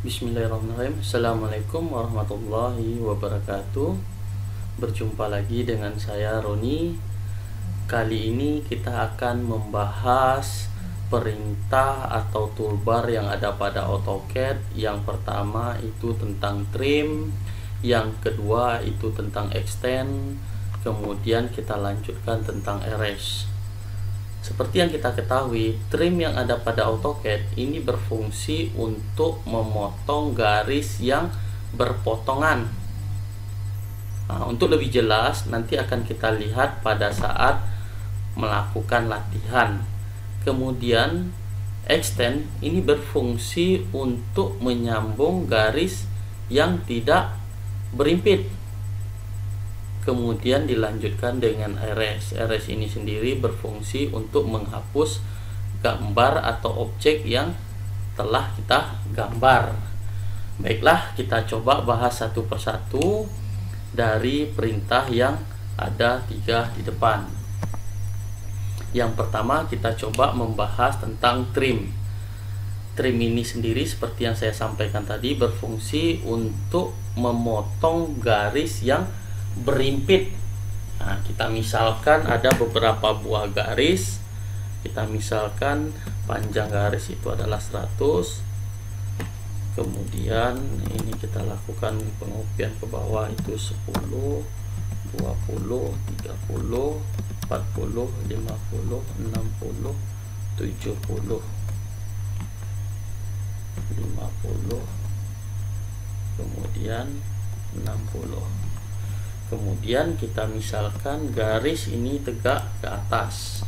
Bismillahirrahmanirrahim. Assalamualaikum warahmatullahi wabarakatuh. Berjumpa lagi dengan saya Roni. Kali ini kita akan membahas perintah atau toolbar yang ada pada AutoCAD. Yang pertama itu tentang trim, yang kedua itu tentang extend, kemudian kita lanjutkan tentang erase. Seperti yang kita ketahui, trim yang ada pada AutoCAD ini berfungsi untuk memotong garis yang berpotongan. Nah, untuk lebih jelas nanti akan kita lihat pada saat melakukan latihan. Kemudian extend ini berfungsi untuk menyambung garis yang tidak berimpit. Kemudian dilanjutkan dengan erase. Erase ini sendiri berfungsi untuk menghapus gambar atau objek yang telah kita gambar. Baiklah, kita coba bahas satu persatu dari perintah yang ada 3 di depan. Yang pertama kita coba membahas tentang trim. Trim ini sendiri seperti yang saya sampaikan tadi berfungsi untuk memotong garis yang berimpit. Nah, kita misalkan ada beberapa buah garis. Kita misalkan panjang garis itu adalah 100. Kemudian ini kita lakukan pengopian ke bawah itu 10, 20, 30, 40, 50, 60, 70, 50, kemudian 60. Kemudian kita misalkan garis ini tegak ke atas.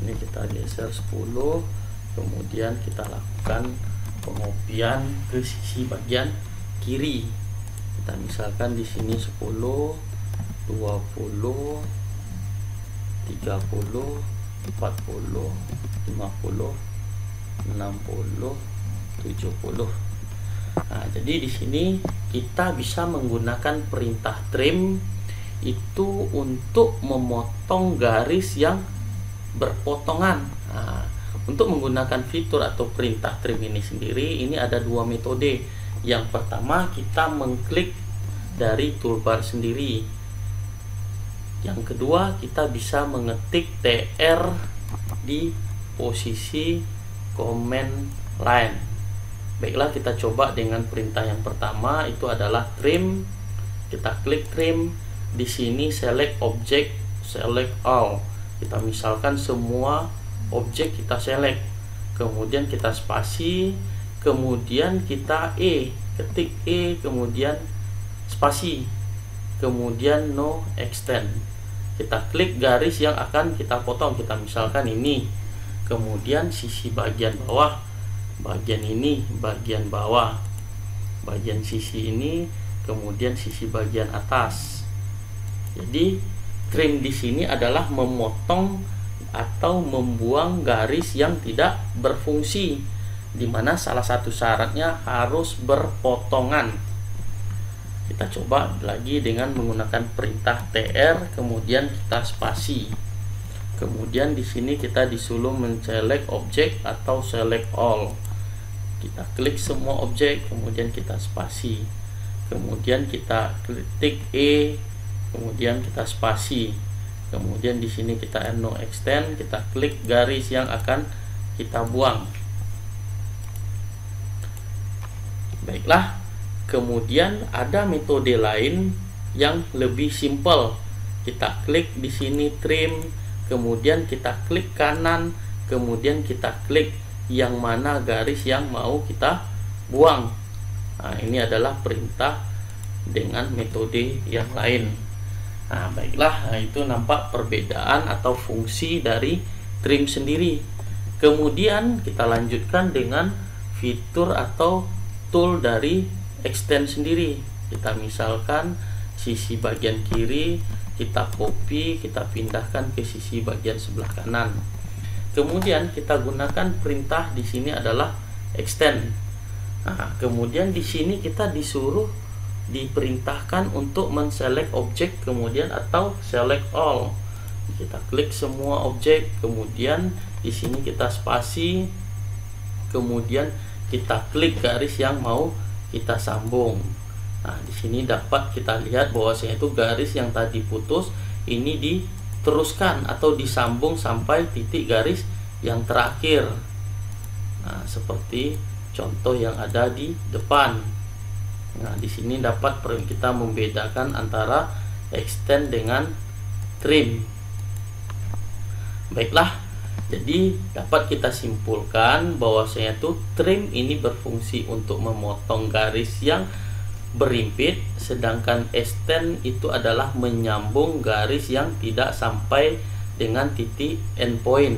Ini kita geser 10. Kemudian kita lakukan pengopian ke sisi bagian kiri. Kita misalkan di sini 10, 20, 30, 40, 50, 60, 70. Nah, jadi di sini kita bisa menggunakan perintah trim itu untuk memotong garis yang berpotongan. Nah, untuk menggunakan fitur atau perintah trim ini sendiri, ini ada 2 metode. Yang pertama kita mengklik dari toolbar sendiri. Yang kedua kita bisa mengetik TR di posisi command line. Baiklah, kita coba dengan perintah yang pertama, itu adalah trim. Kita klik trim. Di sini select object, select all. Kita misalkan semua objek kita select. Kemudian kita spasi, kemudian kita ketik kemudian spasi. Kemudian no extend. Kita klik garis yang akan kita potong. Kita misalkan ini. Kemudian sisi bagian bawah, bagian ini, bagian bawah, bagian sisi ini, kemudian sisi bagian atas. Jadi trim di sini adalah memotong atau membuang garis yang tidak berfungsi, di mana salah satu syaratnya harus berpotongan. Kita coba lagi dengan menggunakan perintah TR, kemudian kita spasi. Kemudian di sini kita disuruh men-select objek atau select all. Kita klik semua objek, kemudian kita spasi. Kemudian kita klik kemudian kita spasi. Kemudian di sini kita no extend, kita klik garis yang akan kita buang. Baiklah, kemudian ada metode lain yang lebih simpel. Kita klik di sini trim, kemudian kita klik kanan, kemudian kita klik yang mana garis yang mau kita buang. Nah, ini adalah perintah dengan metode yang lain. Nah, baiklah, itu nampak perbedaan atau fungsi dari trim sendiri. Kemudian kita lanjutkan dengan fitur atau tool dari extend sendiri. Kita misalkan sisi bagian kiri, kita copy, kita pindahkan ke sisi bagian sebelah kanan. Kemudian kita gunakan perintah di sini adalah extend. Nah, kemudian di sini kita disuruh diperintahkan untuk men-select objek kemudian atau select all. Kita klik semua objek, kemudian di sini kita spasi, kemudian kita klik garis yang mau kita sambung. Nah, di sini dapat kita lihat bahwasanya itu garis yang tadi putus ini diteruskan atau disambung sampai titik garis yang terakhir. Nah, seperti contoh yang ada di depan. Nah, di sini dapat kita membedakan antara extend dengan trim. Baiklah, jadi dapat kita simpulkan bahwasanya itu trim ini berfungsi untuk memotong garis yang berimpit, sedangkan extend itu adalah menyambung garis yang tidak sampai dengan titik endpoint.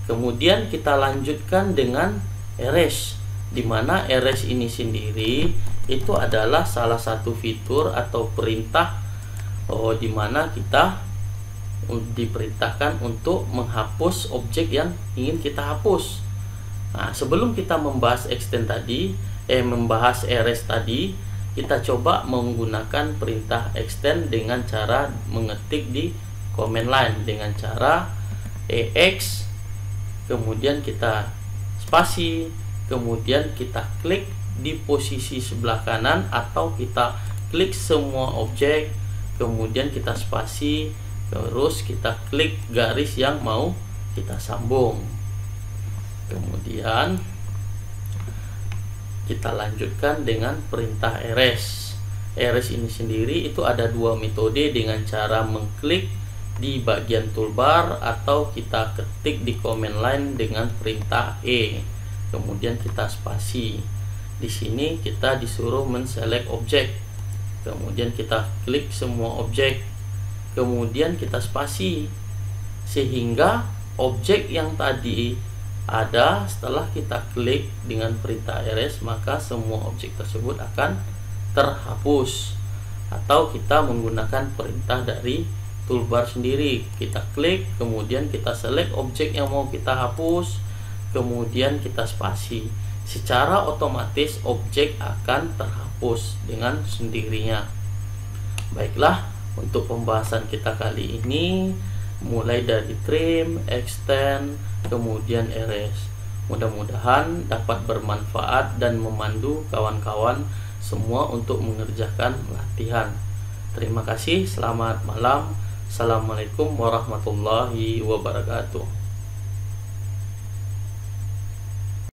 Kemudian kita lanjutkan dengan erase, di mana erase ini sendiri itu adalah salah satu fitur atau perintah di mana kita diperintahkan untuk menghapus objek yang ingin kita hapus. Nah, sebelum kita membahas extend tadi, membahas erase tadi, kita coba menggunakan perintah extend dengan cara mengetik di command line dengan cara EX, kemudian kita spasi, kemudian kita klik di posisi sebelah kanan atau kita klik semua objek, kemudian kita spasi, terus kita klik garis yang mau kita sambung. Kemudian kita lanjutkan dengan perintah erase. Erase ini sendiri itu ada dua metode, dengan cara mengklik di bagian toolbar atau kita ketik di command line dengan perintah E. Kemudian kita spasi. Di sini kita disuruh men-select objek. Kemudian kita klik semua objek. Kemudian kita spasi sehingga objek yang tadi ada setelah kita klik dengan perintah erase, maka semua objek tersebut akan terhapus. Atau kita menggunakan perintah dari toolbar sendiri, kita klik, kemudian kita select objek yang mau kita hapus, kemudian kita spasi. Secara otomatis objek akan terhapus dengan sendirinya. Baiklah, untuk pembahasan kita kali ini mulai dari trim, extend, kemudian erase. Mudah-mudahan dapat bermanfaat dan memandu kawan-kawan semua untuk mengerjakan latihan. Terima kasih, selamat malam. Assalamualaikum warahmatullahi wabarakatuh.